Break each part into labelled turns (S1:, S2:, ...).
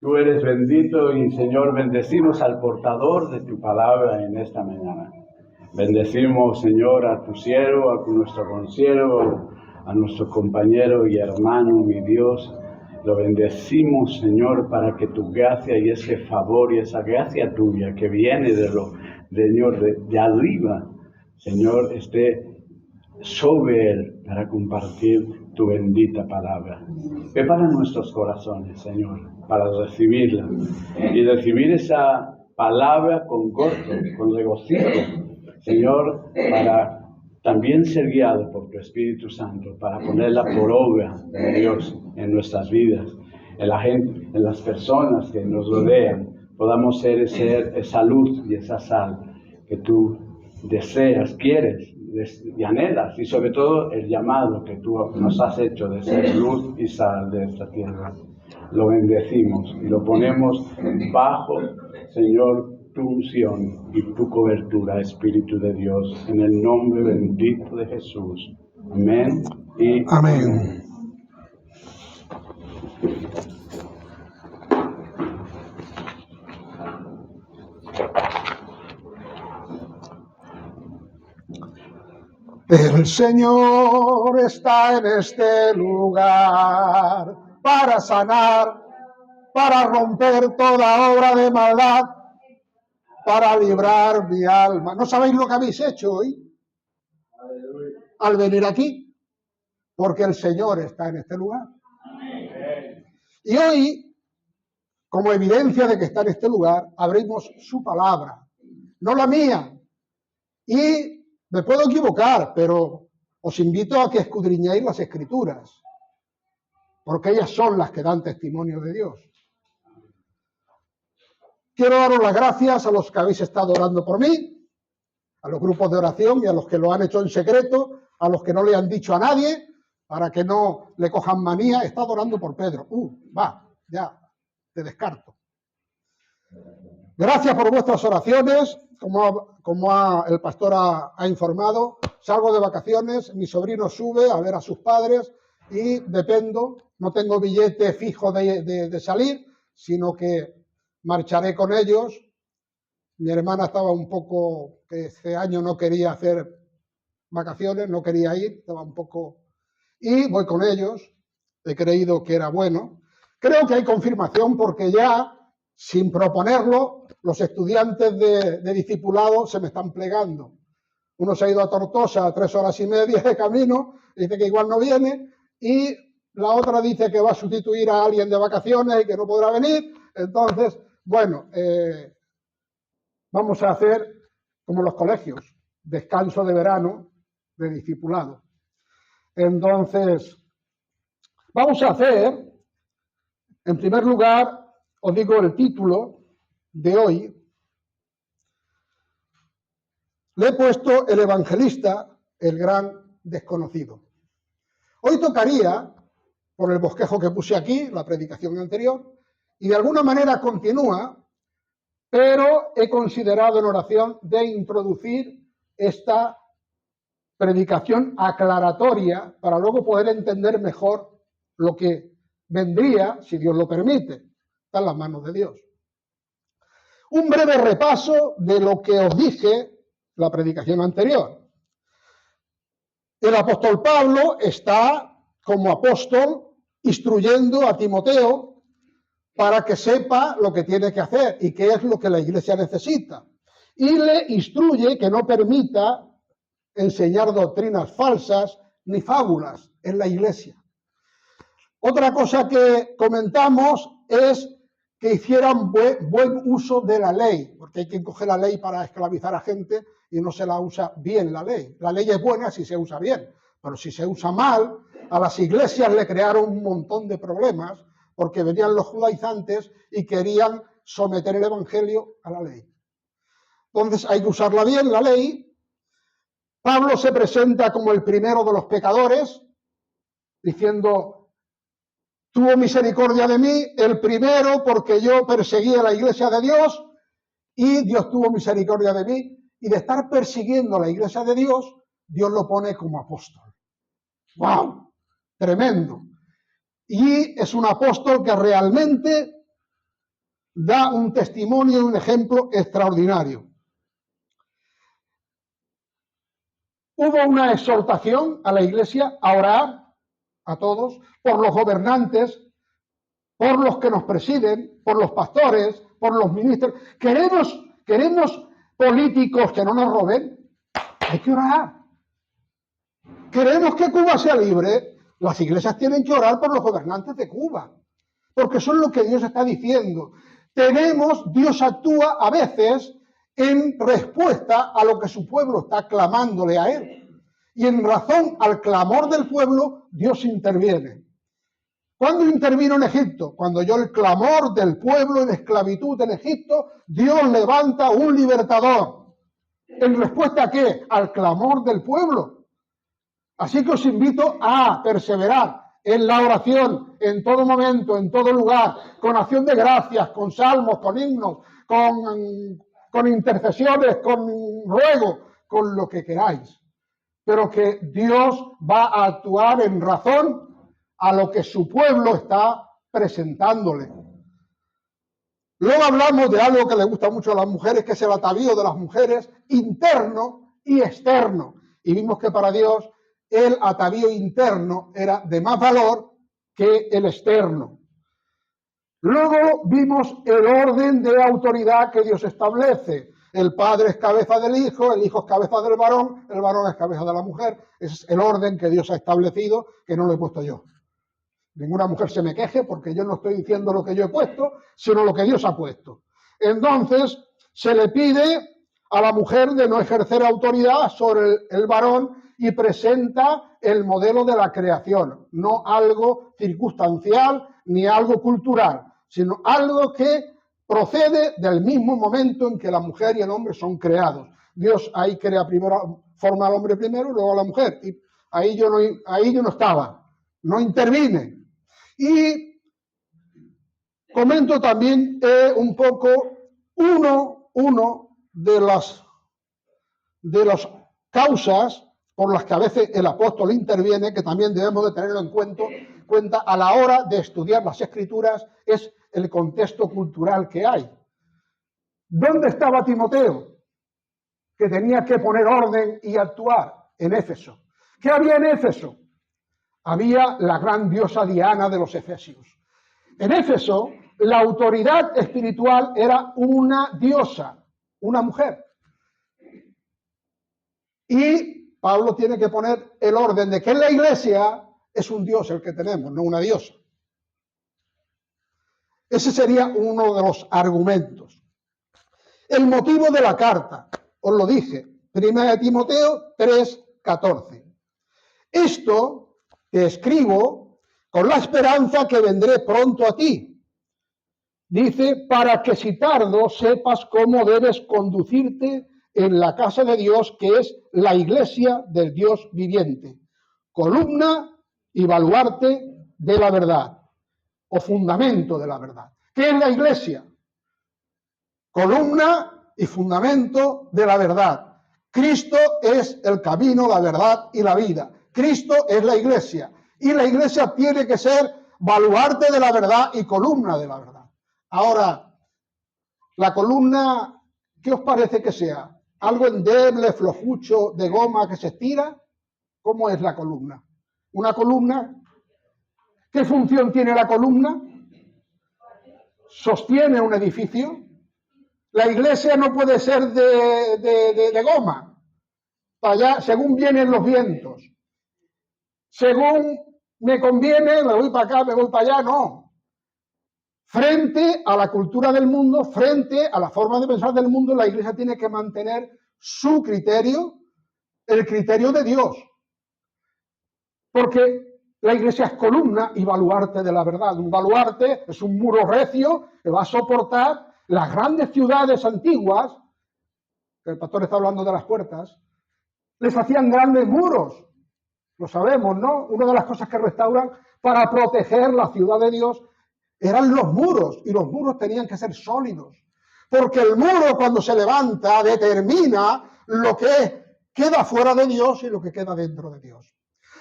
S1: Tú eres bendito y, Señor, bendecimos al portador de tu palabra en esta mañana. Bendecimos, Señor, a tu siervo, a nuestro consiervo, a nuestro compañero y hermano, mi Dios. Lo bendecimos, Señor, para que tu gracia y ese favor y esa gracia tuya que viene de arriba, Señor, esté sobre él para compartir tu bendita palabra. Prepara nuestros corazones, Señor, para recibirla y recibir esa palabra con gozo, con regocijo, Señor, para también ser guiado por tu Espíritu Santo, para ponerla por obra, Dios, en nuestras vidas, en la gente, en las personas que nos rodean, podamos ser esa luz y esa sal que tú deseas, quieres y anhelas, y sobre todo el llamado que tú nos has hecho de ser luz y sal de esta tierra. Lo bendecimos y lo ponemos bajo, Señor, tu unción y tu cobertura, Espíritu de Dios, en el nombre bendito de Jesús. Amén y
S2: amén. El Señor está en este lugar para sanar, para romper toda obra de maldad, para librar mi alma. ¿No sabéis lo que habéis hecho hoy al venir aquí? Porque el Señor está en este lugar. Y hoy, como evidencia de que está en este lugar, abrimos su palabra, no la mía. Y me puedo equivocar, pero os invito a que escudriñéis las Escrituras, porque ellas son las que dan testimonio de Dios. Quiero daros las gracias a los que habéis estado orando por mí, a los grupos de oración y a los que lo han hecho en secreto, a los que no le han dicho a nadie, para que no le cojan manía. He estado orando por Pedro. Ya, te descarto. Gracias por vuestras oraciones. Como el pastor ha informado, salgo de vacaciones, mi sobrino sube a ver a sus padres y dependo, no tengo billete fijo de salir, sino que marcharé con ellos. Mi hermana estaba un poco, que este año no quería hacer vacaciones, no quería ir, estaba un poco... Y voy con ellos, he creído que era bueno. Creo que hay confirmación porque ya, sin proponerlo, los estudiantes de discipulado se me están plegando. Uno se ha ido a Tortosa 3 horas y media de camino, dice que igual no viene, y la otra dice que va a sustituir a alguien de vacaciones y que no podrá venir. Entonces, bueno, vamos a hacer como los colegios, descanso de verano de discipulado. Entonces, vamos a hacer, en primer lugar, os digo el título de hoy. Le he puesto el evangelista, el gran desconocido. Hoy tocaría, por el bosquejo que puse aquí, la predicación anterior, y de alguna manera continúa, pero he considerado en oración de introducir esta predicación aclaratoria para luego poder entender mejor lo que vendría, si Dios lo permite. Está en las manos de Dios. Un breve repaso de lo que os dije la predicación anterior. El apóstol Pablo está como apóstol instruyendo a Timoteo para que sepa lo que tiene que hacer y qué es lo que la iglesia necesita. Y le instruye que no permita enseñar doctrinas falsas ni fábulas en la iglesia. Otra cosa que comentamos es que hicieran buen uso de la ley, porque hay quien coge la ley para esclavizar a gente y no se la usa bien la ley. La ley es buena si se usa bien, pero si se usa mal, a las iglesias le crearon un montón de problemas porque venían los judaizantes y querían someter el evangelio a la ley. Entonces hay que usarla bien, la ley. Pablo se presenta como el primero de los pecadores, diciendo: tuvo misericordia de mí, el primero, porque yo perseguía la iglesia de Dios y Dios tuvo misericordia de mí. Y de estar persiguiendo la iglesia de Dios, Dios lo pone como apóstol. ¡Wow! Tremendo. Y es un apóstol que realmente da un testimonio y un ejemplo extraordinario. Hubo una exhortación a la Iglesia a orar, a todos, por los gobernantes, por los que nos presiden, por los pastores, por los ministros. ¿Queremos políticos que no nos roben? Hay que orar. ¿Queremos que Cuba sea libre? Las iglesias tienen que orar por los gobernantes de Cuba, porque son lo que Dios está diciendo. Dios actúa a veces en respuesta a lo que su pueblo está clamándole a él. Y en razón al clamor del pueblo, Dios interviene. ¿Cuándo intervino en Egipto? Cuando oyó el clamor del pueblo en esclavitud en Egipto, Dios levanta un libertador. ¿En respuesta a qué? Al clamor del pueblo. Así que os invito a perseverar en la oración, en todo momento, en todo lugar, con acción de gracias, con salmos, con himnos, con intercesiones, con ruego, con lo que queráis. Pero que Dios va a actuar en razón a lo que su pueblo está presentándole. Luego hablamos de algo que le gusta mucho a las mujeres, que es el atavío de las mujeres, interno y externo. Y vimos que para Dios el atavío interno era de más valor que el externo. Luego vimos el orden de autoridad que Dios establece. El padre es cabeza del hijo, el hijo es cabeza del varón, el varón es cabeza de la mujer. Es el orden que Dios ha establecido, que no lo he puesto yo. Ninguna mujer se me queje porque yo no estoy diciendo lo que yo he puesto, sino lo que Dios ha puesto. Entonces, se le pide a la mujer de no ejercer autoridad sobre el varón y presenta el modelo de la creación, no algo circunstancial ni algo cultural, sino algo que procede del mismo momento en que la mujer y el hombre son creados. Dios ahí crea primero, forma al hombre primero y luego a la mujer. Y ahí yo no estaba, no intervine. Y comento también un poco uno de las causas por las que a veces el apóstol interviene, que también debemos de tenerlo en cuenta a la hora de estudiar las Escrituras, es el contexto cultural que hay. ¿Dónde estaba Timoteo? Que tenía que poner orden y actuar en Éfeso. ¿Qué había en Éfeso? Había la gran diosa Diana de los efesios. En Éfeso, la autoridad espiritual era una diosa, una mujer. Y Pablo tiene que poner el orden de que en la iglesia es un dios el que tenemos, no una diosa. Ese sería uno de los argumentos. El motivo de la carta, os lo dije, 1 Timoteo 3:14. Esto te escribo con la esperanza que vendré pronto a ti. Dice, para que si tardo sepas cómo debes conducirte en la casa de Dios, que es la iglesia del Dios viviente, columna y baluarte de la verdad, o fundamento de la verdad. ¿Qué es la iglesia? Columna y fundamento de la verdad. Cristo es el camino, la verdad y la vida. Cristo es la iglesia. Y la iglesia tiene que ser baluarte de la verdad y columna de la verdad. Ahora, la columna, ¿qué os parece que sea? ¿Algo endeble, flojucho, de goma que se estira? ¿Cómo es la columna? Una columna, ¿qué función tiene la columna? Sostiene un edificio. La iglesia no puede ser de goma, para allá, según vienen los vientos. Según me conviene, me voy para acá, me voy para allá, no. Frente a la cultura del mundo, frente a la forma de pensar del mundo, la iglesia tiene que mantener su criterio, el criterio de Dios. Porque la iglesia es columna y baluarte de la verdad. Un baluarte es un muro recio que va a soportar las grandes ciudades antiguas, que el pastor está hablando de las puertas, les hacían grandes muros. Lo sabemos, ¿no? Una de las cosas que restauran para proteger la ciudad de Dios eran los muros, y los muros tenían que ser sólidos, porque el muro cuando se levanta determina lo que queda fuera de Dios y lo que queda dentro de Dios.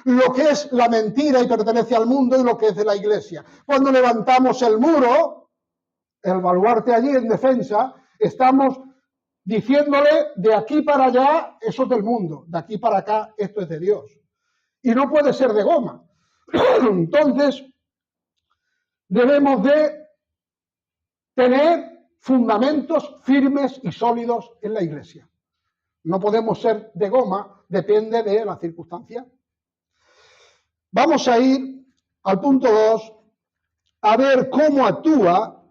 S2: Lo que es la mentira y pertenece al mundo y lo que es de la iglesia. Cuando levantamos el muro, el baluarte allí en defensa, estamos diciéndole de aquí para allá, eso es del mundo, de aquí para acá, esto es de Dios. Y no puede ser de goma. Entonces, debemos de tener fundamentos firmes y sólidos en la Iglesia. No podemos ser de goma, depende de la circunstancia. Vamos a ir al punto 2, a ver cómo actúa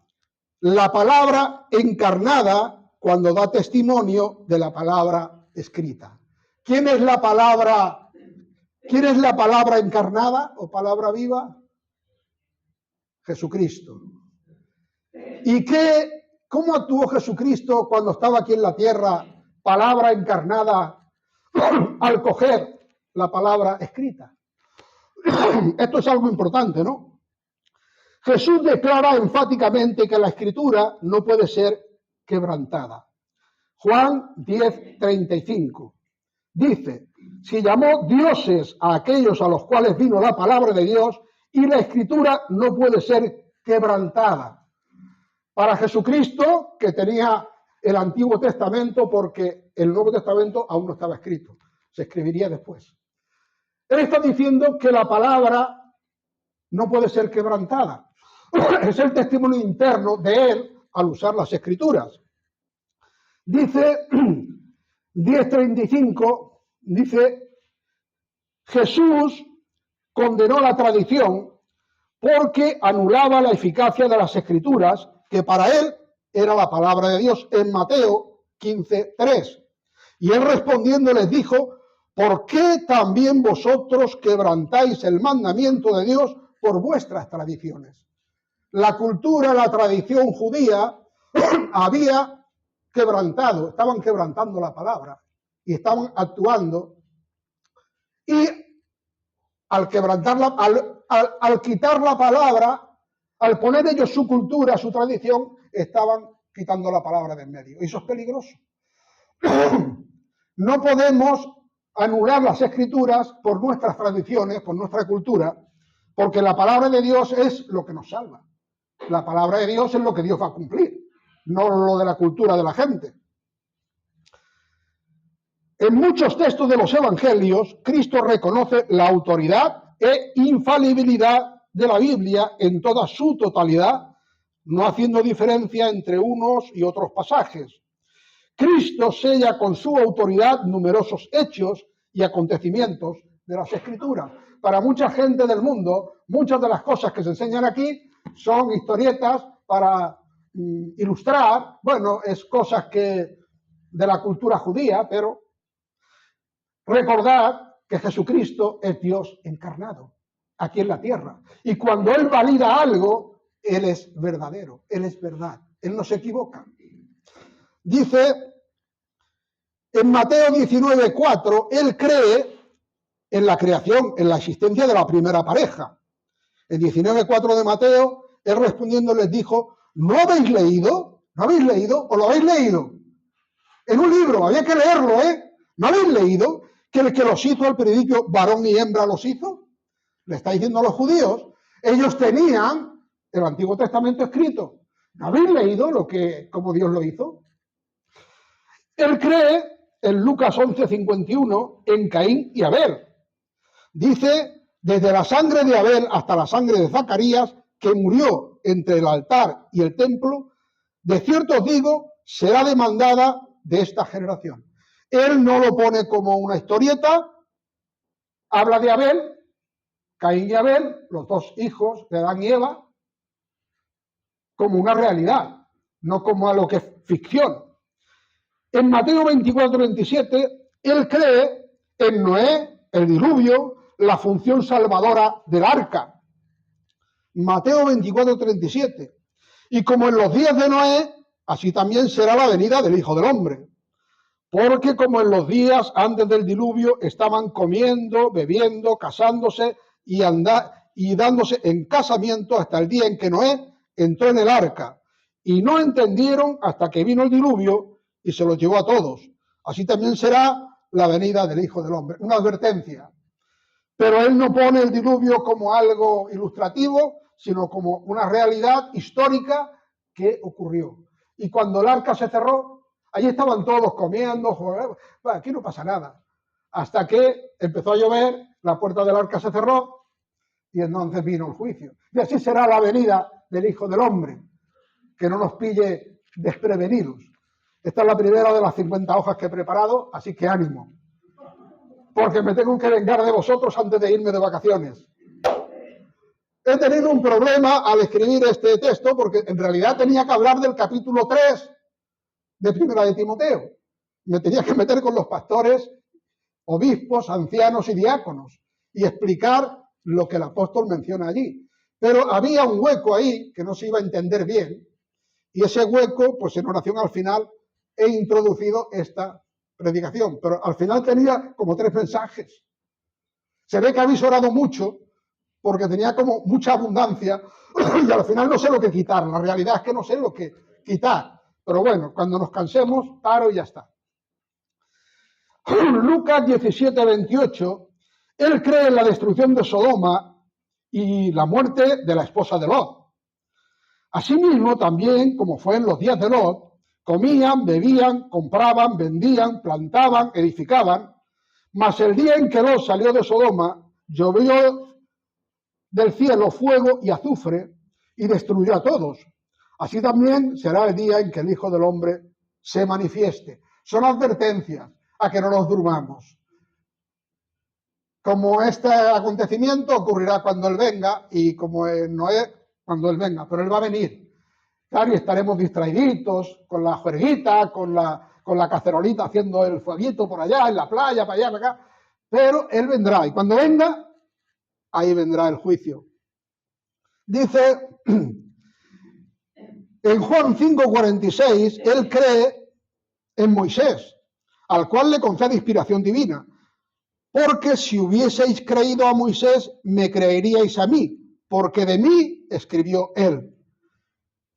S2: la palabra encarnada cuando da testimonio de la palabra escrita. ¿Quién es la palabra encarnada o palabra viva? Jesucristo. ¿Y cómo actuó Jesucristo cuando estaba aquí en la tierra, palabra encarnada, al coger la palabra escrita? Esto es algo importante, ¿no? Jesús declara enfáticamente que la escritura no puede ser quebrantada. Juan 10:35 dice: si llamó dioses a aquellos a los cuales vino la palabra de Dios, y la escritura no puede ser quebrantada. Para Jesucristo, que tenía el Antiguo Testamento, porque el Nuevo Testamento aún no estaba escrito, se escribiría después. Él está diciendo que la palabra no puede ser quebrantada. Es el testimonio interno de él al usar las escrituras. Dice 10:35, dice: Jesús condenó la tradición porque anulaba la eficacia de las escrituras, que para él era la palabra de Dios, en Mateo 15:3. Y él respondiendo les dijo: ¿por qué también vosotros quebrantáis el mandamiento de Dios por vuestras tradiciones? La cultura, la tradición judía había quebrantado, estaban quebrantando la palabra y estaban actuando, y al quebrantarla, al quitar la palabra, al poner ellos su cultura, su tradición, estaban quitando la palabra de en medio. Y eso es peligroso. No podemos anular las escrituras por nuestras tradiciones, por nuestra cultura, porque la palabra de Dios es lo que nos salva. La palabra de Dios es lo que Dios va a cumplir, no lo de la cultura de la gente. En muchos textos de los evangelios, Cristo reconoce la autoridad e infalibilidad de la Biblia en toda su totalidad, no haciendo diferencia entre unos y otros pasajes. Cristo sella con su autoridad numerosos hechos y acontecimientos de las Escrituras. Para mucha gente del mundo, muchas de las cosas que se enseñan aquí son historietas para ilustrar, bueno, es cosas que de la cultura judía, pero recordad que Jesucristo es Dios encarnado aquí en la tierra. Y cuando Él valida algo, Él es verdadero, Él es verdad, Él no se equivoca. Dice en Mateo 19:4, Él cree en la creación, en la existencia de la primera pareja. En 19:4 de Mateo, Él respondiendo les dijo: ¿no habéis leído? ¿No habéis leído? ¿O lo habéis leído? En un libro, había que leerlo, ¿eh? ¿No habéis leído que el que los hizo al principio, varón y hembra los hizo? Le está diciendo a los judíos. Ellos tenían el Antiguo Testamento escrito. ¿No habéis leído cómo Dios lo hizo? Él cree en Lucas 11:51 en Caín y Abel. Dice: desde la sangre de Abel hasta la sangre de Zacarías, que murió entre el altar y el templo, de cierto os digo, será demandada de esta generación. Él no lo pone como una historieta, habla de Abel, Caín y Abel, los dos hijos de Adán y Eva, como una realidad, no como algo que es ficción. En Mateo 24:27, él cree en Noé, el diluvio, la función salvadora del arca. Mateo 24:37. Y como en los días de Noé, así también será la venida del Hijo del Hombre. Porque como en los días antes del diluvio estaban comiendo, bebiendo, casándose y dándose en casamiento hasta el día en que Noé entró en el arca. Y no entendieron hasta que vino el diluvio y se los llevó a todos. Así también será la venida del Hijo del Hombre. Una advertencia. Pero él no pone el diluvio como algo ilustrativo, sino como una realidad histórica qué ocurrió. Y cuando el arca se cerró, allí estaban todos comiendo, bueno, aquí no pasa nada. Hasta que empezó a llover, la puerta del arca se cerró y entonces vino el juicio. Y así será la venida del Hijo del Hombre, que no nos pille desprevenidos. Esta es la primera de las 50 hojas que he preparado, así que ánimo, porque me tengo que vengar de vosotros antes de irme de vacaciones. He tenido un problema al escribir este texto porque en realidad tenía que hablar del capítulo 3 de Primera de Timoteo. Me tenía que meter con los pastores, obispos, ancianos y diáconos y explicar lo que el apóstol menciona allí. Pero había un hueco ahí que no se iba a entender bien y ese hueco, pues en oración al final he introducido esta predicación. Pero al final tenía como 3 mensajes. Se ve que habéis orado mucho porque tenía como mucha abundancia y al final no sé lo que quitar. La realidad es que no sé lo que quitar. Pero bueno, cuando nos cansemos, paro y ya está. Lucas 17, 28, él cree en la destrucción de Sodoma y la muerte de la esposa de Lot. Asimismo, también, como fue en los días de Lot, comían, bebían, compraban, vendían, plantaban, edificaban, mas el día en que Lot salió de Sodoma, llovió del cielo fuego y azufre y destruyó a todos. Así también será el día en que el Hijo del Hombre se manifieste. Son advertencias a que no nos durmamos. Como este acontecimiento ocurrirá cuando Él venga y como en Noé cuando Él venga, pero Él va a venir. Claro, y estaremos distraíditos con la juerguita, con la cacerolita haciendo el fueguito por allá, en la playa, para allá, para acá, pero Él vendrá y cuando venga, ahí vendrá el juicio. Dice en Juan 5:46, Él cree en Moisés, al cual le concede inspiración divina. Porque si hubieseis creído a Moisés, me creeríais a mí, porque de mí escribió él.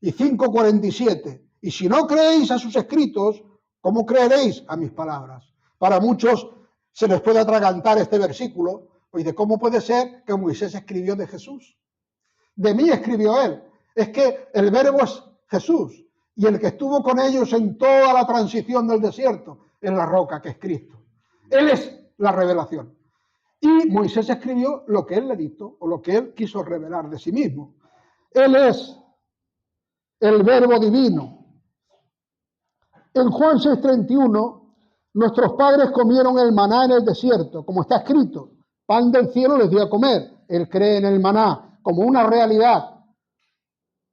S2: Y 5:47, y si no creéis a sus escritos, ¿cómo creeréis a mis palabras? Para muchos se les puede atragantar este versículo, pues de cómo puede ser que Moisés escribió de Jesús. De mí escribió él. Es que el verbo es Jesús, y el que estuvo con ellos en toda la transición del desierto, en la roca que es Cristo. Él es la revelación. Y Moisés escribió lo que él le dictó o lo que él quiso revelar de sí mismo. Él es el verbo divino. En Juan 6:31, nuestros padres comieron el maná en el desierto, como está escrito, pan del cielo les dio a comer. Él cree en el maná como una realidad.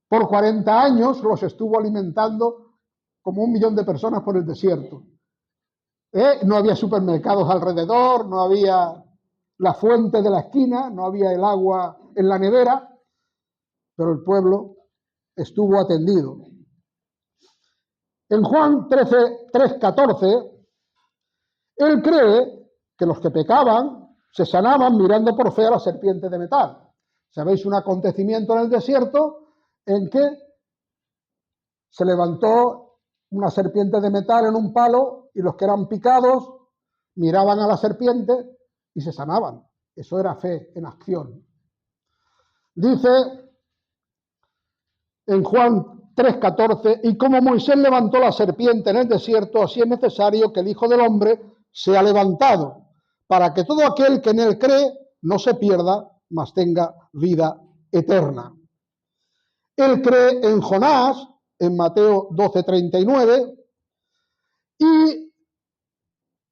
S2: Por 40 años los estuvo alimentando como 1 millón de personas por el desierto. No había supermercados alrededor, no había la fuente de la esquina, no había el agua en la nevera, pero el pueblo estuvo atendido. En Juan 3:14, él cree que los que pecaban se sanaban mirando por fe a la serpiente de metal. ¿Sabéis un acontecimiento en el desierto en que se levantó una serpiente de metal en un palo y los que eran picados miraban a la serpiente y se sanaban? Eso era fe en acción. Dice en Juan 3:14, y como Moisés levantó la serpiente en el desierto, así es necesario que el Hijo del Hombre sea levantado, para que todo aquel que en él cree no se pierda, mas tenga vida eterna. Él cree en Jonás, en Mateo 12:39, y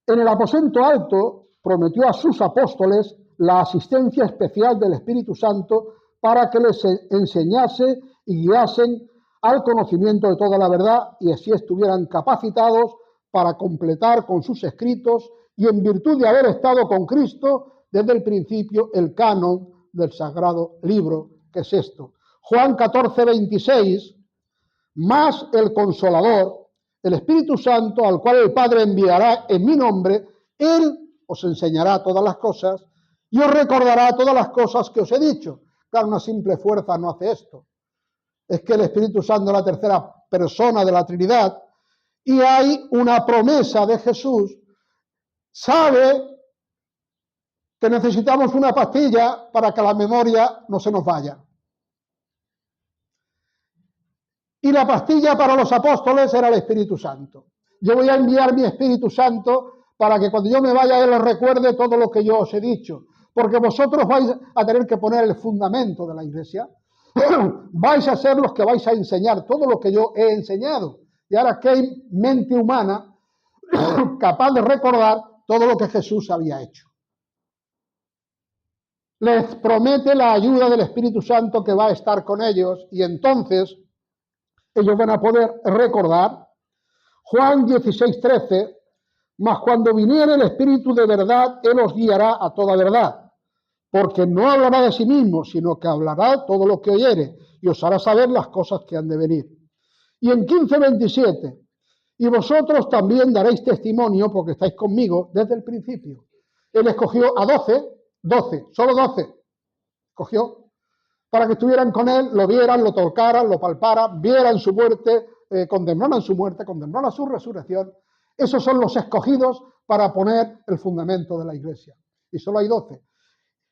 S2: en el aposento alto prometió a sus apóstoles la asistencia especial del Espíritu Santo para que les enseñase y guiasen al conocimiento de toda la verdad y así estuvieran capacitados para completar con sus escritos y en virtud de haber estado con Cristo desde el principio el canon del sagrado libro, que es esto. Juan 14:26, más el Consolador, el Espíritu Santo, al cual el Padre enviará en mi nombre, Él os enseñará todas las cosas y os recordará todas las cosas que os he dicho. Claro, una simple fuerza no hace esto. Es que el Espíritu Santo es la tercera persona de la Trinidad y hay una promesa de Jesús. Sabe que necesitamos una pastilla para que la memoria no se nos vaya. Y la pastilla para los apóstoles era el Espíritu Santo. Yo voy a enviar mi Espíritu Santo para que cuando yo me vaya Él os recuerde todo lo que yo os he dicho. Porque vosotros vais a tener que poner el fundamento de la iglesia. Vais a ser los que vais a enseñar todo lo que yo he enseñado. Y ahora, ¿qué mente humana capaz de recordar todo lo que Jesús había hecho? Les promete la ayuda del Espíritu Santo que va a estar con ellos y entonces ellos van a poder recordar. Juan 16:13, mas cuando viniere el Espíritu de verdad, Él os guiará a toda verdad, porque no hablará de sí mismo, sino que hablará todo lo que oyere y os hará saber las cosas que han de venir. Y en 15:27, y vosotros también daréis testimonio porque estáis conmigo desde el principio. Él escogió a 12, solo 12, escogió para que estuvieran con él, lo vieran, lo tocaran, lo palparan, vieran su muerte, contemplaran su muerte, contemplaran su resurrección. Esos son los escogidos para poner el fundamento de la iglesia. Y solo hay 12.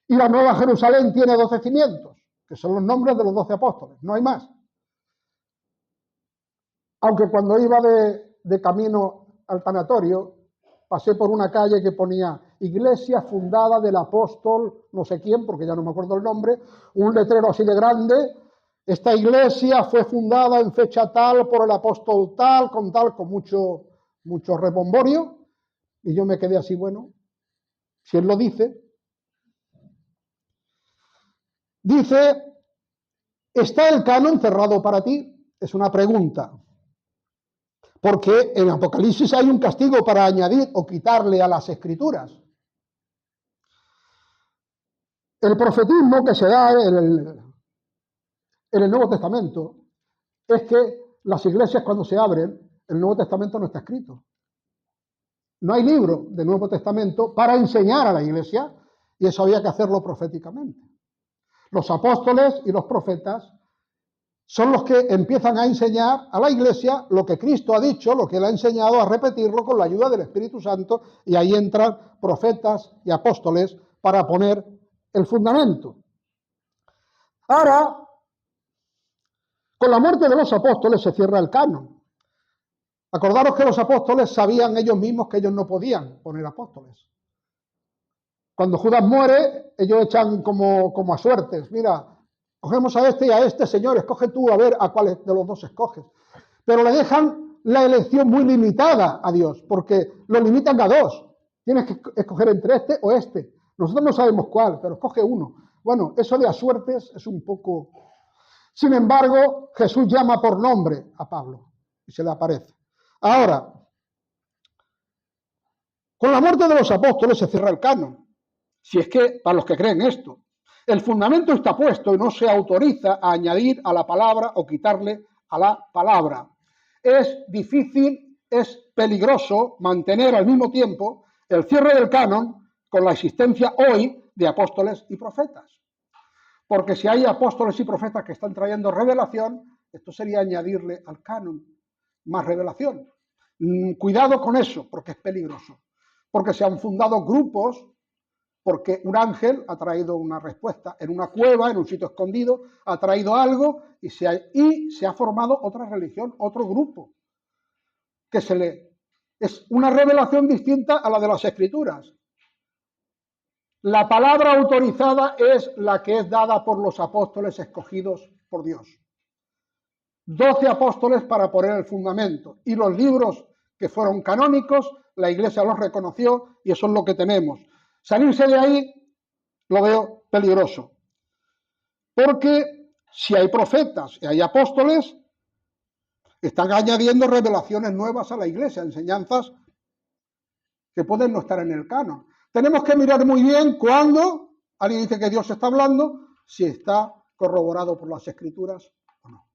S2: Y la Nueva Jerusalén tiene 12 cimientos, que son los nombres de los 12 apóstoles, no hay más. Aunque cuando iba de camino al tanatorio, pasé por una calle que ponía iglesia fundada del apóstol no sé quién, porque ya no me acuerdo el nombre, un letrero así de grande. Esta iglesia fue fundada en fecha tal por el apóstol tal, con mucho rebomborio. Y yo me quedé así, bueno, si él lo dice. Dice, ¿está el canon cerrado para ti? Es una pregunta. Porque en Apocalipsis hay un castigo para añadir o quitarle a las escrituras. El profetismo que se da en el Nuevo Testamento es que las iglesias cuando se abren, el Nuevo Testamento no está escrito. No hay libro del Nuevo Testamento para enseñar a la iglesia y eso había que hacerlo proféticamente. Los apóstoles y los profetas son los que empiezan a enseñar a la iglesia lo que Cristo ha dicho, lo que Él ha enseñado, a repetirlo con la ayuda del Espíritu Santo, y ahí entran profetas y apóstoles para poner el fundamento. Ahora, con la muerte de los apóstoles se cierra el canon. Acordaros que los apóstoles sabían ellos mismos que ellos no podían poner apóstoles. Cuando Judas muere, ellos echan como a suertes. Mira, cogemos a este y a este, Señor, escoge tú a ver a cuáles de los dos escoges. Pero le dejan la elección muy limitada a Dios, porque lo limitan a 2. Tienes que escoger entre este o este. Nosotros no sabemos cuál, pero escoge uno. Bueno, eso de a suertes es un poco... Sin embargo, Jesús llama por nombre a Pablo y se le aparece. Ahora, con la muerte de los apóstoles se cierra el canon. Si es que, para los que creen esto, el fundamento está puesto y no se autoriza a añadir a la palabra o quitarle a la palabra. Es difícil, es peligroso mantener al mismo tiempo el cierre del canon con la existencia hoy de apóstoles y profetas. Porque si hay apóstoles y profetas que están trayendo revelación, esto sería añadirle al canon más revelación. Cuidado con eso, porque es peligroso. Porque se han fundado grupos, porque un ángel ha traído una respuesta en una cueva, en un sitio escondido, ha traído algo y se ha formado otra religión, otro grupo, que es una revelación distinta a la de las Escrituras. La palabra autorizada es la que es dada por los apóstoles escogidos por Dios. 12 apóstoles para poner el fundamento. Y los libros que fueron canónicos, la Iglesia los reconoció y eso es lo que tenemos. Salirse de ahí lo veo peligroso. Porque si hay profetas y hay apóstoles, están añadiendo revelaciones nuevas a la Iglesia, enseñanzas que pueden no estar en el canon. Tenemos que mirar muy bien cuando alguien dice que Dios está hablando, si está corroborado por las Escrituras o no.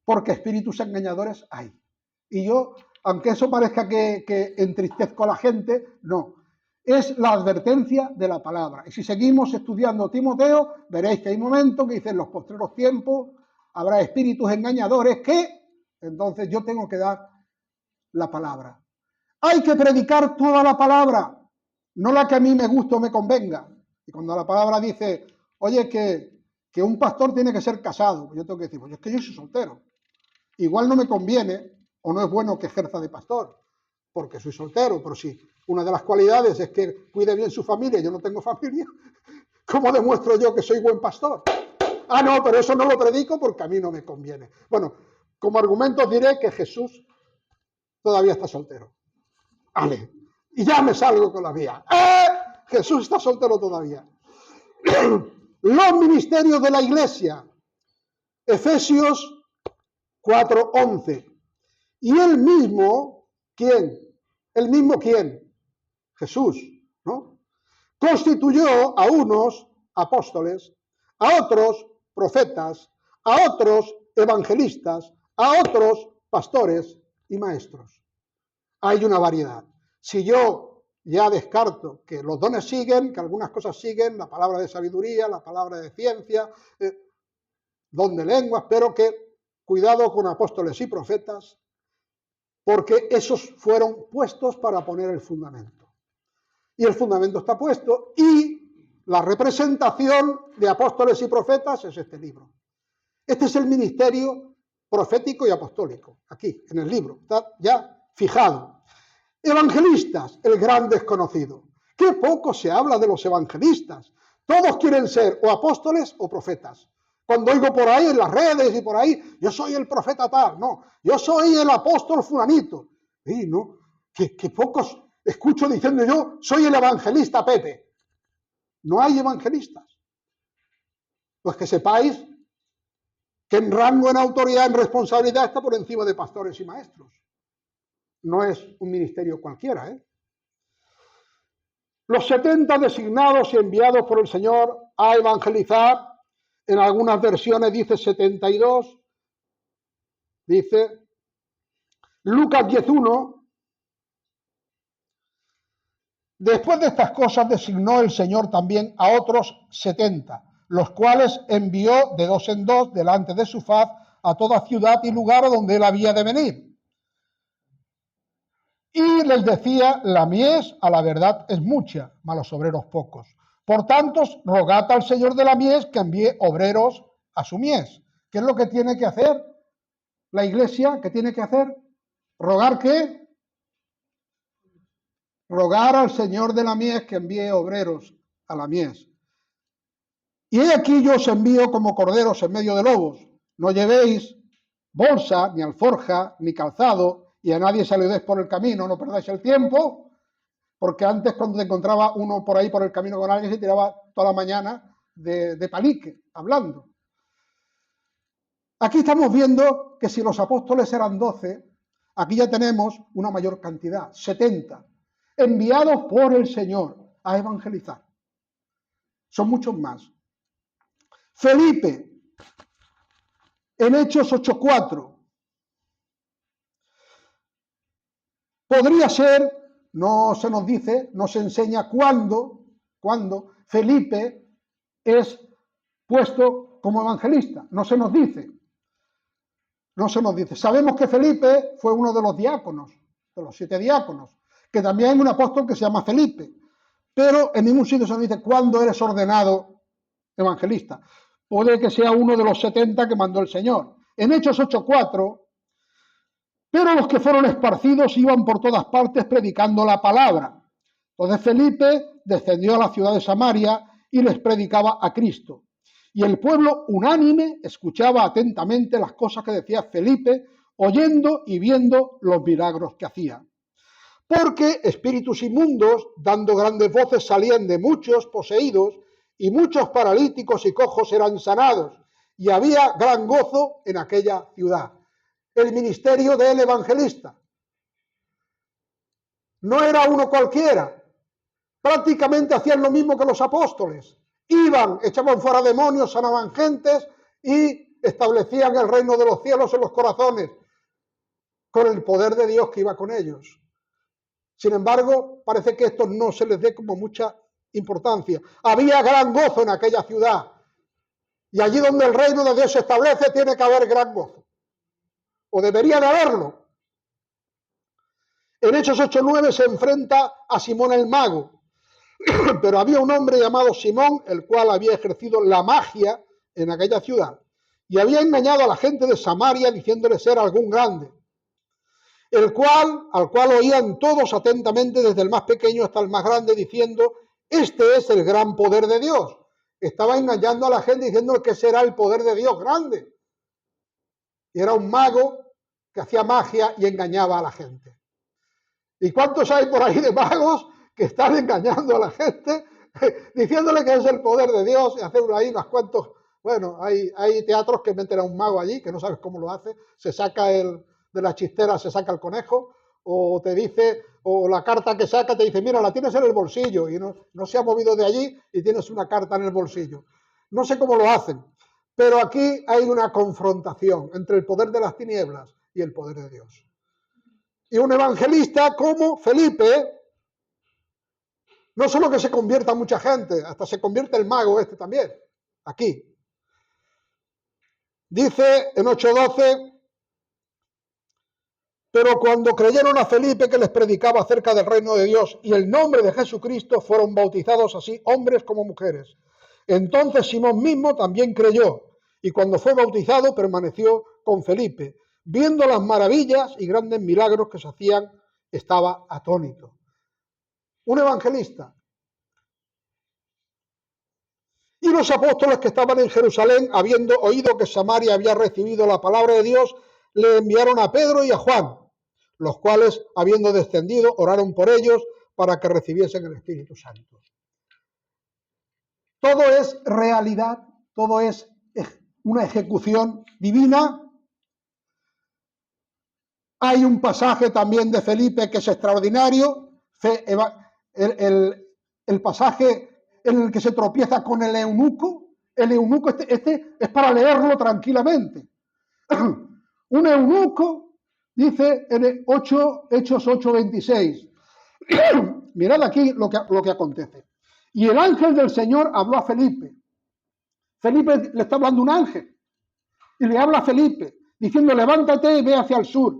S2: Porque espíritus engañadores hay. Y yo, aunque eso parezca que entristezco a la gente, no. Es la advertencia de la palabra. Y si seguimos estudiando Timoteo, veréis que hay momentos que dicen en los postreros tiempos habrá espíritus engañadores que, entonces yo tengo que dar la palabra. Hay que predicar toda la palabra, no la que a mí me guste o me convenga. Y cuando la palabra dice, oye, que un pastor tiene que ser casado, pues yo tengo que decir, pues es que yo soy soltero. igual no me conviene o no es bueno que ejerza de pastor, porque soy soltero, pero si una de las cualidades es que cuide bien su familia, yo no tengo familia, ¿cómo demuestro yo que soy buen pastor? Ah, no, pero eso no lo predico porque a mí no me conviene. Bueno, como argumento diré que Jesús todavía está soltero. Vale, y ya me salgo con la mía. Jesús está soltero todavía. Los ministerios de la iglesia. Efesios 4:11. Y él mismo, ¿quién? ¿El mismo quién? Jesús, ¿no? Constituyó a unos apóstoles, a otros profetas, a otros evangelistas, a otros pastores y maestros. Hay una variedad. Si yo ya descarto que los dones siguen, que algunas cosas siguen, la palabra de sabiduría, la palabra de ciencia, don de lenguas, pero que cuidado con apóstoles y profetas, porque esos fueron puestos para poner el fundamento. Y el fundamento está puesto y la representación de apóstoles y profetas es este libro. Este es el ministerio profético y apostólico, aquí, en el libro, está ya fijado. Evangelistas, el gran desconocido. Qué poco se habla de los evangelistas. Todos quieren ser o apóstoles o profetas. Cuando oigo por ahí en las redes y por ahí, yo soy el profeta tal, no, yo soy el apóstol fulanito. Y no, que pocos escucho diciendo yo soy el evangelista Pepe. No hay evangelistas. Pues que sepáis que en rango, en autoridad, en responsabilidad está por encima de pastores y maestros. No es un ministerio cualquiera, ¿eh? Los 70 designados y enviados por el Señor a evangelizar, en algunas versiones dice 72, dice Lucas 10:1. Después de estas cosas designó el Señor también a otros 70, los cuales envió de dos en dos delante de su faz a toda ciudad y lugar a donde él había de venir. Y les decía, la mies a la verdad es mucha, mas los obreros pocos. Por tanto, rogad al Señor de la mies que envíe obreros a su mies. ¿Qué es lo que tiene que hacer la iglesia? ¿Qué tiene que hacer? ¿Rogar qué? Rogar al Señor de la mies que envíe obreros a la mies. Y he aquí yo os envío como corderos en medio de lobos. No llevéis bolsa, ni alforja, ni calzado, y a nadie saludéis por el camino, no perdáis el tiempo, porque antes cuando te encontraba uno por ahí por el camino con alguien se tiraba toda la mañana de palique, hablando. Aquí estamos viendo que si los apóstoles eran 12, aquí ya tenemos una mayor cantidad, 70, enviados por el Señor a evangelizar. Son muchos más. Felipe, en Hechos 8:4. Podría ser, no se nos dice, no se enseña cuándo Felipe es puesto como evangelista. No se nos dice. No se nos dice. Sabemos que Felipe fue uno de los diáconos, de los 7 diáconos, que también hay un apóstol que se llama Felipe, pero en ningún sitio se nos dice cuándo eres ordenado evangelista. Puede que sea uno de los 70 que mandó el Señor. En Hechos 8:4, pero los que fueron esparcidos iban por todas partes predicando la palabra. Entonces Felipe descendió a la ciudad de Samaria y les predicaba a Cristo. Y el pueblo unánime escuchaba atentamente las cosas que decía Felipe, oyendo y viendo los milagros que hacía. Porque espíritus inmundos, dando grandes voces, salían de muchos poseídos, y muchos paralíticos y cojos eran sanados, y había gran gozo en aquella ciudad. El ministerio del evangelista no era uno cualquiera, prácticamente hacían lo mismo que los apóstoles. Iban, echaban fuera demonios, sanaban gentes y establecían el reino de los cielos en los corazones con el poder de Dios que iba con ellos. Sin embargo, parece que esto no se les dé como mucha importancia. Había gran gozo en aquella ciudad. Y allí donde el reino de Dios se establece tiene que haber gran gozo. O debería de haberlo. En Hechos 8:9 se enfrenta a Simón el mago. Pero había un hombre llamado Simón, el cual había ejercido la magia en aquella ciudad. y había engañado a la gente de Samaria diciéndole ser algún grande, al cual oían todos atentamente desde el más pequeño hasta el más grande, diciendo: este es el gran poder de Dios. Estaba engañando a la gente diciendo que será el poder de Dios grande. Y era un mago que hacía magia y engañaba a la gente. ¿Y cuántos hay por ahí de magos que están engañando a la gente diciéndole que es el poder de Dios y hacer ahí unos cuantos? Bueno, hay teatros que meten a un mago allí que no sabes cómo lo hace, se saca de la chistera, se saca el conejo, o te dice, o la carta que saca te dice: mira, la tienes en el bolsillo, y no se ha movido de allí y tienes una carta en el bolsillo. No sé cómo lo hacen, pero aquí hay una confrontación entre el poder de las tinieblas y el poder de Dios. Y un evangelista como Felipe, no solo que se convierta mucha gente, hasta se convierte el mago este también, aquí. Dice en 8:12: pero cuando creyeron a Felipe que les predicaba acerca del reino de Dios y el nombre de Jesucristo, fueron bautizados así hombres como mujeres. Entonces Simón mismo también creyó, y cuando fue bautizado permaneció con Felipe. Viendo las maravillas y grandes milagros que se hacían, estaba atónito. Un evangelista. Y los apóstoles que estaban en Jerusalén, habiendo oído que Samaria había recibido la palabra de Dios, le enviaron a Pedro y a Juan, los cuales, habiendo descendido, oraron por ellos para que recibiesen el Espíritu Santo. Todo es realidad, todo es una ejecución divina. Hay un pasaje también de Felipe que es extraordinario, el pasaje en el que se tropieza con el eunuco. El eunuco este es para leerlo tranquilamente. Un eunuco, dice en Hechos 8:26. Mirad aquí lo que acontece. Y el ángel del Señor habló a Felipe. Felipe le está hablando un ángel. Y le habla a Felipe, diciendo: levántate y ve hacia el sur,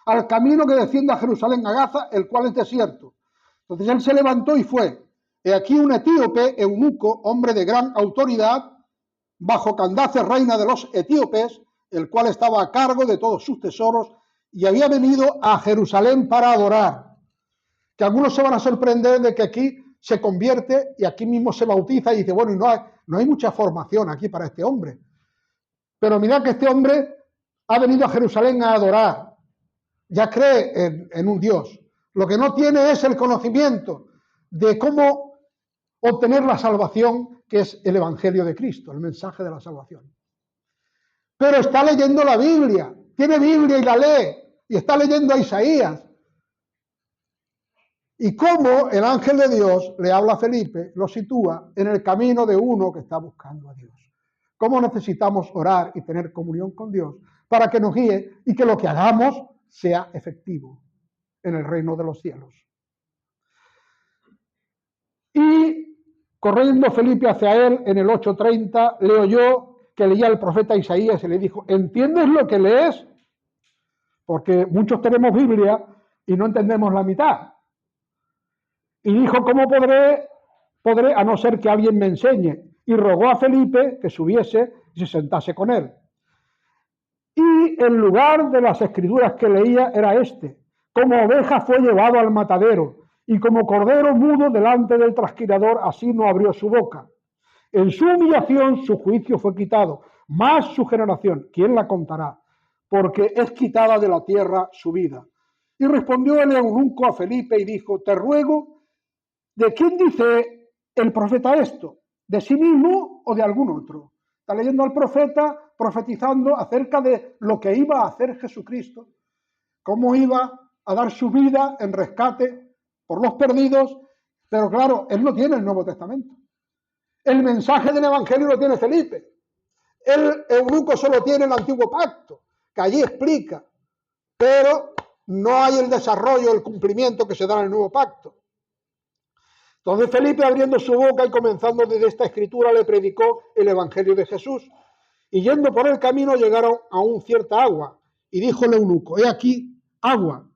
S2: al camino que desciende a Jerusalén, a Gaza, el cual es desierto. Entonces él se levantó y fue. He aquí un etíope, eunuco, hombre de gran autoridad, bajo Candace, reina de los etíopes, el cual estaba a cargo de todos sus tesoros, y había venido a Jerusalén para adorar. Que algunos se van a sorprender de que aquí se convierte y aquí mismo se bautiza y dice: bueno, y no hay mucha formación aquí para este hombre. Pero mirad que este hombre ha venido a Jerusalén a adorar. Ya cree en un Dios. Lo que no tiene es el conocimiento de cómo obtener la salvación, que es el Evangelio de Cristo, el mensaje de la salvación. Pero está leyendo la Biblia, tiene Biblia y la lee, y está leyendo a Isaías. Y cómo el ángel de Dios le habla a Felipe, lo sitúa en el camino de uno que está buscando a Dios. Cómo necesitamos orar y tener comunión con Dios para que nos guíe y que lo que hagamos sea efectivo en el reino de los cielos. Y corriendo Felipe hacia él, en el 8:30, le oyó que leía el profeta Isaías y le dijo: ¿entiendes lo que lees? Porque muchos tenemos Biblia y no entendemos la mitad. Y dijo: ¿cómo podré a no ser que alguien me enseñe? Y rogó a Felipe que subiese y se sentase con él. Y el lugar de las escrituras que leía era este: como oveja fue llevado al matadero, y como cordero mudo delante del trasquilador, así no abrió su boca. En su humillación su juicio fue quitado, mas su generación, ¿quién la contará? Porque es quitada de la tierra su vida. Y respondió el eunuco a Felipe y dijo: te ruego, ¿de quién dice el profeta esto? ¿De sí mismo o de algún otro? Está leyendo al profeta profetizando acerca de lo que iba a hacer Jesucristo, cómo iba a dar su vida en rescate por los perdidos, pero claro, él no tiene el Nuevo Testamento. El mensaje del Evangelio lo tiene Felipe. El eunuco solo tiene el Antiguo Pacto, que allí explica, pero no hay el desarrollo, el cumplimiento que se da en el Nuevo Pacto. Entonces Felipe, abriendo su boca y comenzando desde esta escritura, le predicó el Evangelio de Jesús. Y yendo por el camino llegaron a un cierta agua. Y dijo el eunuco: he aquí agua.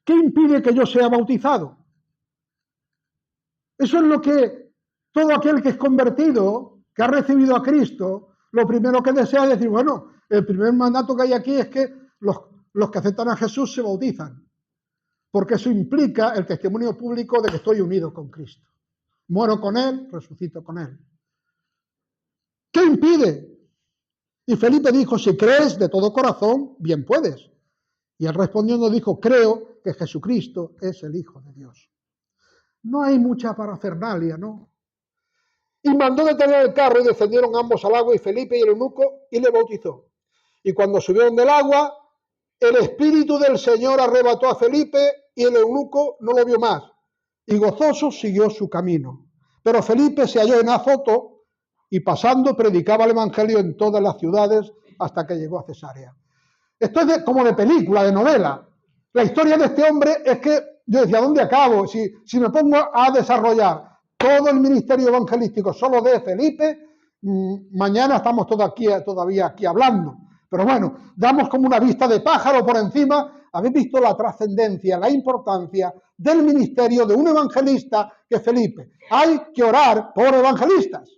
S2: ¿Qué impide que yo sea bautizado? Eso es lo que todo aquel que es convertido, que ha recibido a Cristo, lo primero que desea es decir, bueno, el primer mandato que hay aquí es que los que aceptan a Jesús se bautizan, porque eso implica el testimonio público de que estoy unido con Cristo. Muero con Él, resucito con Él. ¿Qué impide? Y Felipe dijo, si crees de todo corazón, bien puedes. Y él respondiendo dijo, creo que Jesucristo es el Hijo de Dios. No hay mucha parafernalia, ¿no? Y mandó detener el carro y descendieron ambos al agua y Felipe y el eunuco y le bautizó. Y cuando subieron del agua, el Espíritu del Señor arrebató a Felipe y el eunuco no lo vio más. Y gozoso siguió su camino. Pero Felipe se halló en Azoto y pasando predicaba el Evangelio en todas las ciudades hasta que llegó a Cesarea. Esto es como de película, de novela. La historia de este hombre es que yo decía, ¿dónde acabo? Si me pongo a desarrollar todo el ministerio evangelístico solo de Felipe, mañana estamos todavía aquí hablando. Pero bueno, damos como una vista de pájaro por encima. Habéis visto la trascendencia, la importancia del ministerio de un evangelista que es Felipe. Hay que orar por evangelistas.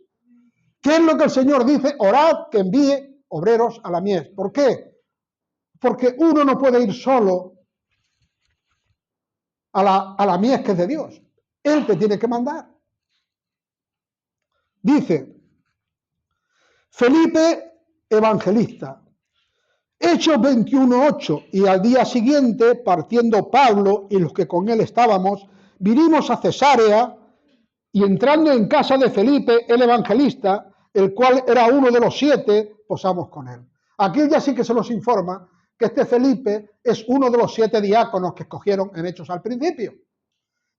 S2: ¿Qué es lo que el Señor dice? Orad que envíe obreros a la mies. ¿Por qué? Porque uno no puede ir solo a la mies que es de Dios. Él te tiene que mandar. Dice, Felipe evangelista. Hechos 21:8, y al día siguiente, partiendo Pablo y los que con él estábamos, vinimos a Cesarea, y entrando en casa de Felipe, el evangelista, el cual era uno de los 7, posamos con él. Aquí ya sí que se nos informa que este Felipe es uno de los 7 diáconos que escogieron en Hechos al principio.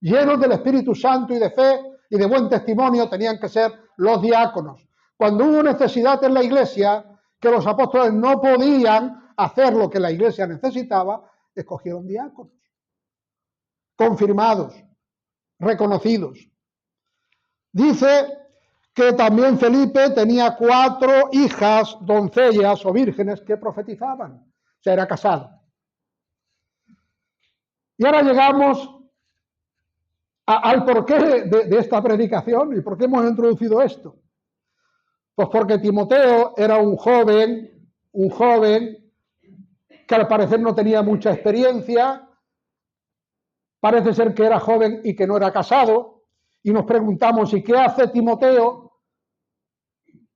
S2: Llenos del Espíritu Santo y de fe y de buen testimonio tenían que ser los diáconos. Cuando hubo necesidad en la iglesia, que los apóstoles no podían hacer lo que la iglesia necesitaba, escogieron diáconos, confirmados, reconocidos. Dice que también Felipe tenía 4 hijas, doncellas o vírgenes que profetizaban, o sea, era casado. Y ahora llegamos al porqué de esta predicación y por qué hemos introducido esto. Pues porque Timoteo era un joven que al parecer no tenía mucha experiencia, parece ser que era joven y que no era casado, y nos preguntamos, ¿y qué hace Timoteo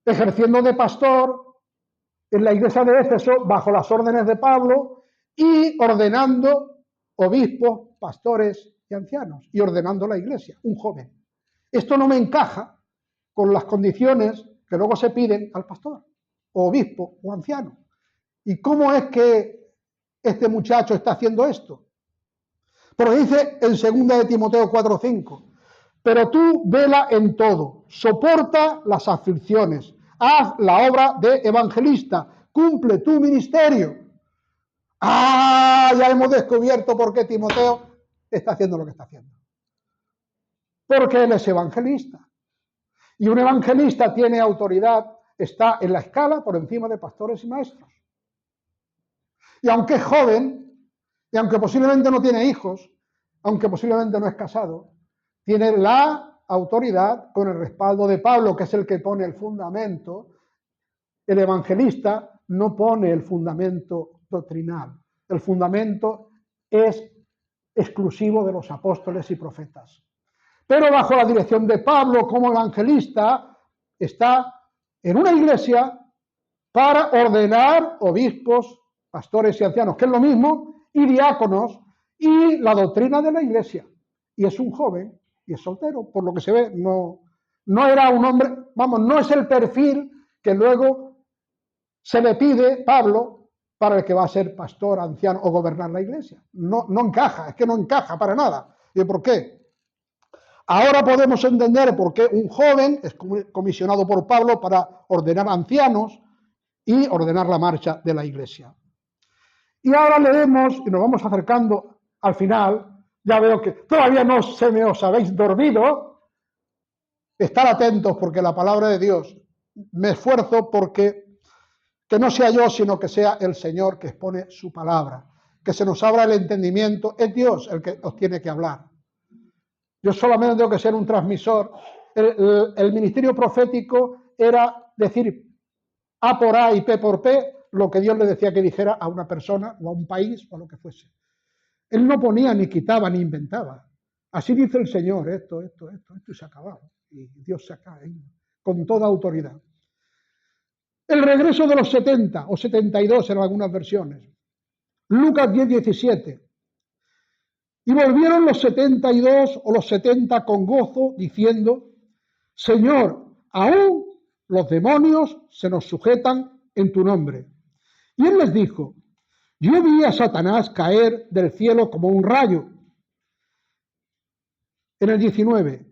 S2: ejerciendo de pastor en la iglesia de Éfeso bajo las órdenes de Pablo y ordenando obispos, pastores y ancianos, y ordenando la iglesia, un joven? Esto no me encaja con las condiciones que luego se piden al pastor, o obispo, o anciano. ¿Y cómo es que este muchacho está haciendo esto? Porque dice en 2 de Timoteo 4:5, pero tú vela en todo, soporta las aflicciones, haz la obra de evangelista, cumple tu ministerio. Ya hemos descubierto por qué Timoteo está haciendo lo que está haciendo. Porque él es evangelista. Y un evangelista tiene autoridad, está en la escala por encima de pastores y maestros. Y aunque es joven, y aunque posiblemente no tiene hijos, aunque posiblemente no es casado, tiene la autoridad con el respaldo de Pablo, que es el que pone el fundamento. El evangelista no pone el fundamento doctrinal. El fundamento es exclusivo de los apóstoles y profetas. Pero bajo la dirección de Pablo como evangelista está en una iglesia para ordenar obispos, pastores y ancianos, que es lo mismo, y diáconos, y la doctrina de la iglesia. Y es un joven, y es soltero, por lo que se ve, no era un hombre, no es el perfil que luego se le pide Pablo para el que va a ser pastor, anciano o gobernar la iglesia. No encaja, es que no encaja para nada. ¿Y por qué? Ahora podemos entender por qué un joven es comisionado por Pablo para ordenar ancianos y ordenar la marcha de la iglesia. Y ahora leemos, y nos vamos acercando al final, ya veo que todavía no os habéis dormido. Estar atentos porque la palabra de Dios, me esfuerzo porque que no sea yo, sino que sea el Señor que expone su palabra, que se nos abra el entendimiento, es Dios el que os tiene que hablar. Yo solamente tengo que ser un transmisor. El ministerio profético era decir A por A y P por P, lo que Dios le decía que dijera a una persona o a un país o a lo que fuese. Él no ponía, ni quitaba, ni inventaba. Así dice el Señor, esto, y se acababa. Y Dios se acaba con toda autoridad. El regreso de los 70 o 72 en algunas versiones. Lucas 10, 17. Y volvieron los 72 o los 70 con gozo, diciendo, Señor, aún los demonios se nos sujetan en tu nombre. Y él les dijo, yo vi a Satanás caer del cielo como un rayo. En el 19,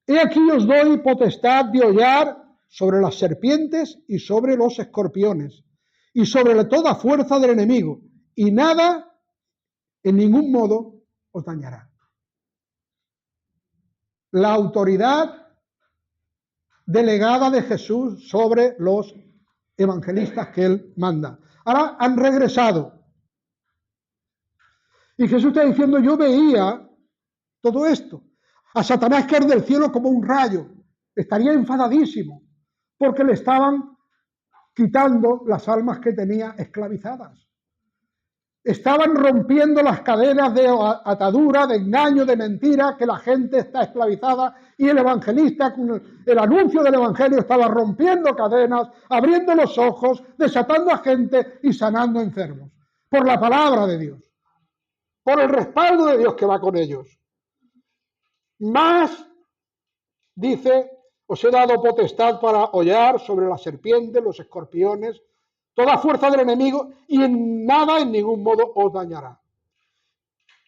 S2: he aquí os doy potestad de hollar sobre las serpientes y sobre los escorpiones y sobre toda fuerza del enemigo, y nada, en ningún modo, os dañará. La autoridad delegada de Jesús sobre los evangelistas que él manda. Ahora han regresado. Y Jesús está diciendo, yo veía todo esto. A Satanás caer del cielo como un rayo. Estaría enfadadísimo porque le estaban quitando las almas que tenía esclavizadas. Estaban rompiendo las cadenas de atadura, de engaño, de mentira, que la gente está esclavizada, y el evangelista, con el anuncio del evangelio, estaba rompiendo cadenas, abriendo los ojos, desatando a gente y sanando enfermos. Por la palabra de Dios, por el respaldo de Dios que va con ellos. Más, dice, os he dado potestad para hollar sobre las serpientes, los escorpiones, toda fuerza del enemigo, y en nada, en ningún modo, os dañará.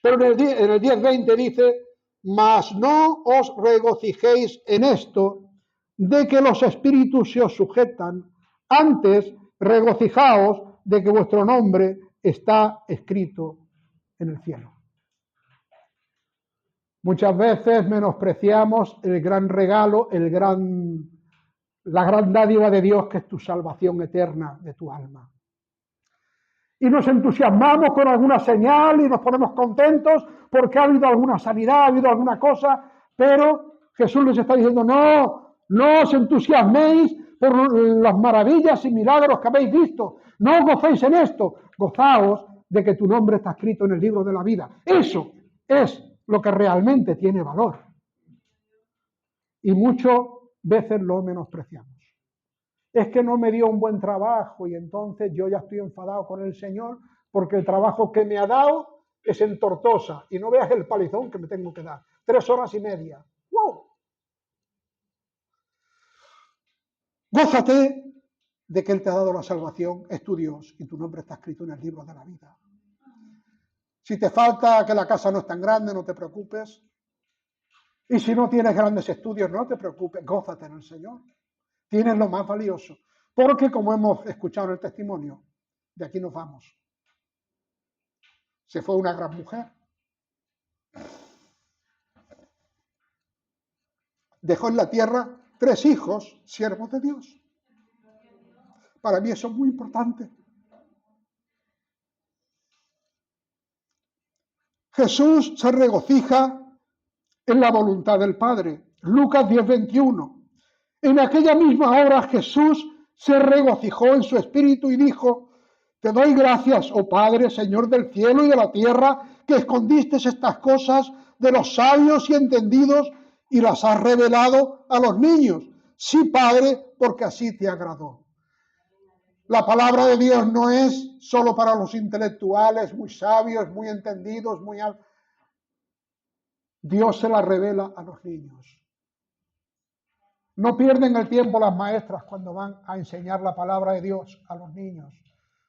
S2: Pero en el 10:20 dice, mas no os regocijéis en esto, de que los espíritus se os sujetan, antes regocijaos de que vuestro nombre está escrito en el cielo. Muchas veces menospreciamos el gran regalo, la gran dádiva de Dios, que es tu salvación eterna de tu alma. Y nos entusiasmamos con alguna señal y nos ponemos contentos porque ha habido alguna sanidad, ha habido alguna cosa, pero Jesús les está diciendo, no os entusiasméis por las maravillas y milagros que habéis visto, no os gocéis en esto, gozaos de que tu nombre está escrito en el libro de la vida. Eso es lo que realmente tiene valor. Y muchas veces lo menospreciamos. Es que no me dio un buen trabajo y entonces yo ya estoy enfadado con el Señor porque el trabajo que me ha dado es en Tortosa y no veas el palizón que me tengo que dar. 3 horas y media. ¡Wow! Gózate de que Él te ha dado la salvación, es tu Dios y tu nombre está escrito en el libro de la vida. Si te falta que la casa no es tan grande, no te preocupes. Y si no tienes grandes estudios, no te preocupes, gózate en el Señor. Tienes lo más valioso. Porque, como hemos escuchado en el testimonio, de aquí nos vamos. Se fue una gran mujer. Dejó en la tierra 3 hijos, siervos de Dios. Para mí eso es muy importante. Jesús se regocija en la voluntad del Padre. Lucas 10:21. En aquella misma hora Jesús se regocijó en su espíritu y dijo, te doy gracias, oh Padre, Señor del cielo y de la tierra, que escondiste estas cosas de los sabios y entendidos y las has revelado a los niños. Sí, Padre, porque así te agradó. La palabra de Dios no es solo para los intelectuales, muy sabios, muy entendidos, Dios se la revela a los niños. No pierden el tiempo las maestras cuando van a enseñar la palabra de Dios a los niños,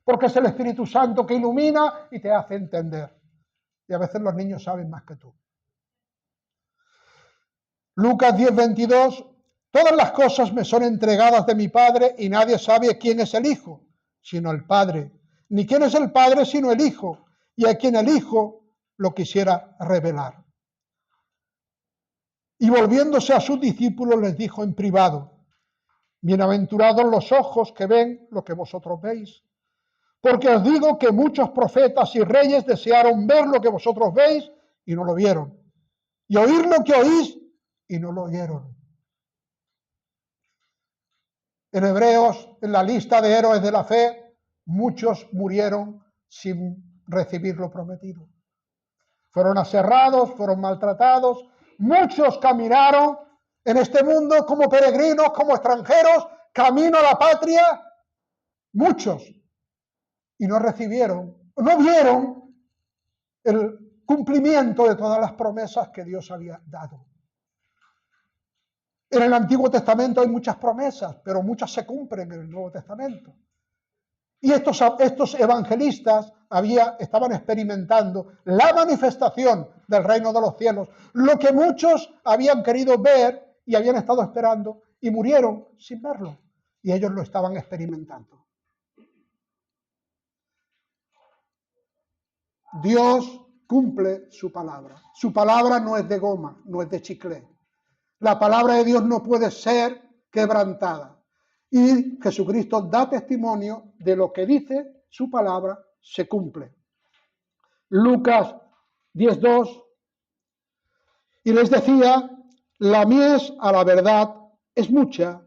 S2: porque es el Espíritu Santo que ilumina y te hace entender. Y a veces los niños saben más que tú. Lucas 10:22. Todas las cosas me son entregadas de mi Padre y nadie sabe quién es el Hijo, sino el Padre. Ni quién es el Padre, sino el Hijo, y a quien el Hijo lo quisiera revelar. Y volviéndose a sus discípulos les dijo en privado, bienaventurados los ojos que ven lo que vosotros veis, porque os digo que muchos profetas y reyes desearon ver lo que vosotros veis y no lo vieron, y oír lo que oís y no lo oyeron. En Hebreos, en la lista de héroes de la fe, muchos murieron sin recibir lo prometido. Fueron aserrados, fueron maltratados, muchos caminaron en este mundo como peregrinos, como extranjeros, camino a la patria, muchos, y no recibieron, no vieron el cumplimiento de todas las promesas que Dios había dado. En el Antiguo Testamento hay muchas promesas, pero muchas se cumplen en el Nuevo Testamento. Y estos evangelistas estaban experimentando la manifestación del reino de los cielos, lo que muchos habían querido ver y habían estado esperando y murieron sin verlo. Y ellos lo estaban experimentando. Dios cumple su palabra. Su palabra no es de goma, no es de chicle. La palabra de Dios no puede ser quebrantada. Y Jesucristo da testimonio de lo que dice su palabra se cumple. Lucas 10:2. Y les decía, la mies a la verdad es mucha,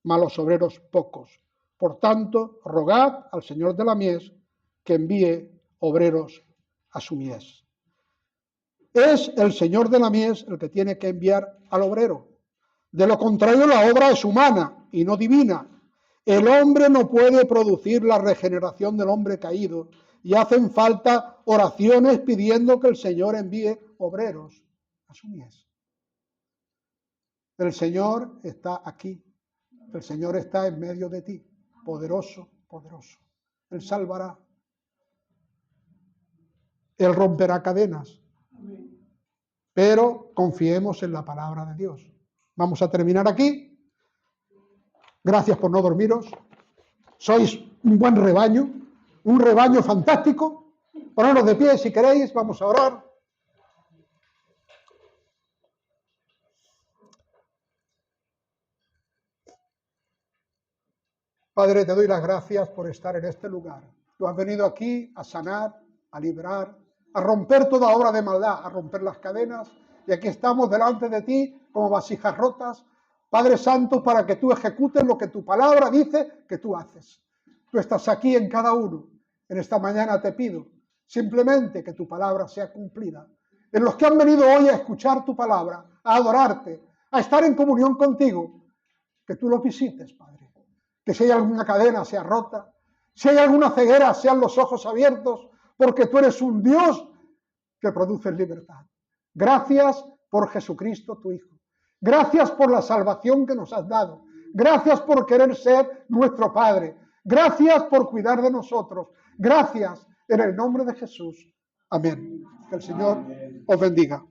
S2: mas los obreros pocos. Por tanto, rogad al Señor de la mies que envíe obreros a su mies. Es el Señor de la mies el que tiene que enviar al obrero. De lo contrario, la obra es humana y no divina. El hombre no puede producir la regeneración del hombre caído y hacen falta oraciones pidiendo que el Señor envíe obreros a su mies. El Señor está aquí. El Señor está en medio de ti. Poderoso, poderoso. Él salvará. Él romperá cadenas. Pero confiemos en la palabra de Dios. Vamos a terminar aquí. Gracias por no dormiros. Sois un buen rebaño, un rebaño fantástico. Poneros de pie si queréis, vamos a orar. Padre, te doy las gracias por estar en este lugar. Tú has venido aquí a sanar, a librar, a romper toda obra de maldad, a romper las cadenas. Y aquí estamos delante de ti como vasijas rotas, Padre Santo, para que tú ejecutes lo que tu palabra dice que tú haces. Tú estás aquí en cada uno. En esta mañana te pido simplemente que tu palabra sea cumplida. En los que han venido hoy a escuchar tu palabra, a adorarte, a estar en comunión contigo, que tú los visites, Padre. Que si hay alguna cadena sea rota, si hay alguna ceguera sean los ojos abiertos, porque tú eres un Dios que produce libertad. Gracias por Jesucristo tu Hijo. Gracias por la salvación que nos has dado. Gracias por querer ser nuestro Padre. Gracias por cuidar de nosotros. Gracias en el nombre de Jesús. Amén. Que el Señor os bendiga.